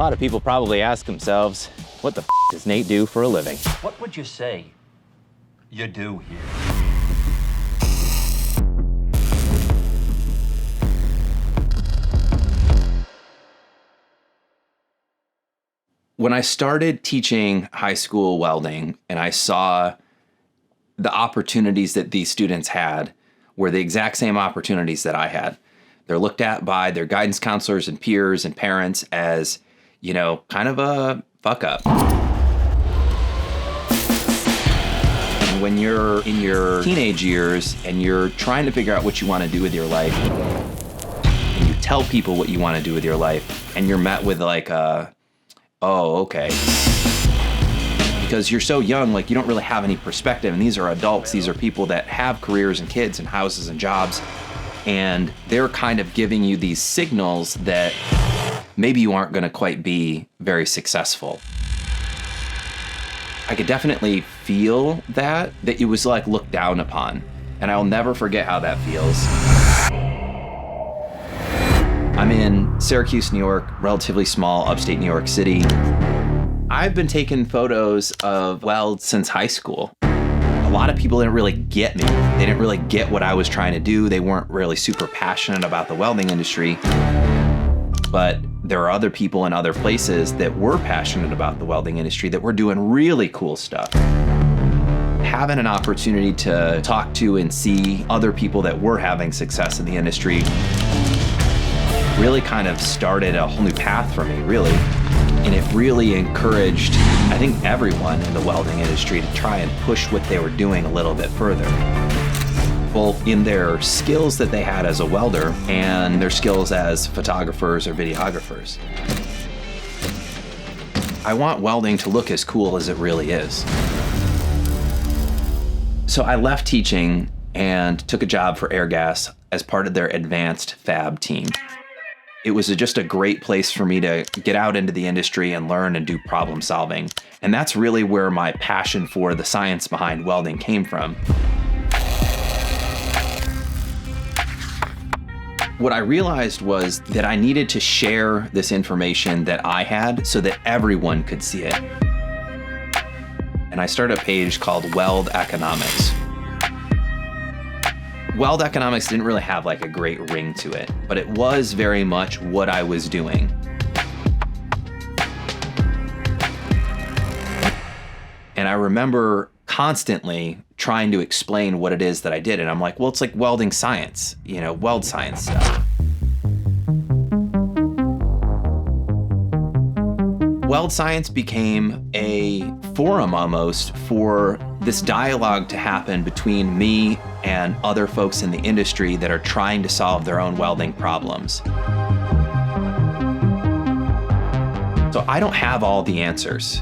lot of people probably ask themselves, what the f does Nate do for a living? What would you say you do here? When I started teaching high school welding and I saw the opportunities that these students had were the exact same opportunities that I had. They're looked at by their guidance counselors and peers and parents as, you know, kind of a fuck up. And when you're in your teenage years and you're trying to figure out what you want to do with your life, and you tell people what you want to do with your life, and you're met with like oh, okay. Because you're so young, like you don't really have any perspective. And these are adults. These are people that have careers and kids and houses and jobs. And they're kind of giving you these signals that maybe you aren't going to quite be very successful. I could definitely feel that it was like looked down upon. And I'll never forget how that feels. I'm in Syracuse, New York, relatively small, upstate New York City. I've been taking photos of weld since high school. A lot of people didn't really get me. They didn't really get what I was trying to do. They weren't really super passionate about the welding industry. But there are other people in other places that were passionate about the welding industry that were doing really cool stuff. Having an opportunity to talk to and see other people that were having success in the industry really kind of started a whole new path for me, really. And it really encouraged, I think, everyone in the welding industry to try and push what they were doing a little bit further, both in their skills that they had as a welder and their skills as photographers or videographers. I want welding to look as cool as it really is. So I left teaching and took a job for Airgas as part of their advanced fab team. It was just a great place for me to get out into the industry and learn and do problem solving. And that's really where my passion for the science behind welding came from. What I realized was that I needed to share this information that I had so that everyone could see it. And I started a page called Weld Economics. Weld Economics didn't really have like a great ring to it, but it was very much what I was doing. And I remember constantly trying to explain what it is that I did. And I'm like, well, it's like welding science, you know, WeldScience stuff. WeldScience became a forum almost for this dialogue to happen between me and other folks in the industry that are trying to solve their own welding problems. So I don't have all the answers.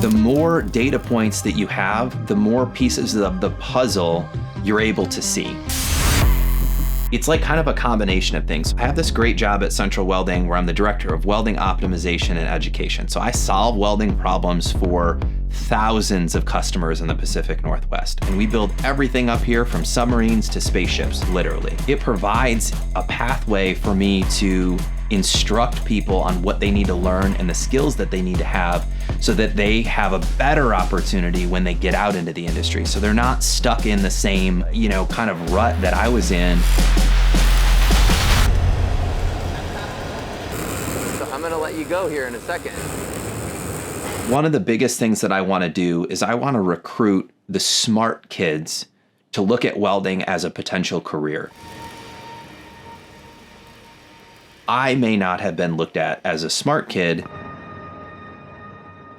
The more data points that you have, the more pieces of the puzzle you're able to see. It's like kind of a combination of things. I have this great job at Central Welding where I'm the director of welding optimization and education. So I solve welding problems for thousands of customers in the Pacific Northwest. And we build everything up here from submarines to spaceships, literally. It provides a pathway for me to instruct people on what they need to learn and the skills that they need to have so that they have a better opportunity when they get out into the industry. So they're not stuck in the same, you know, kind of rut that I was in. So I'm gonna let you go here in a second. One of the biggest things that I want to do is I want to recruit the smart kids to look at welding as a potential career. I may not have been looked at as a smart kid,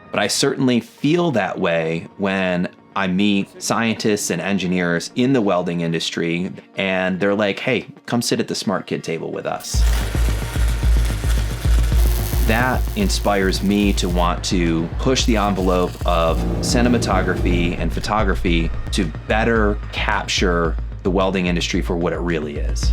but I certainly feel that way when I meet scientists and engineers in the welding industry and they're like, hey, come sit at the smart kid table with us. That inspires me to want to push the envelope of cinematography and photography to better capture the welding industry for what it really is.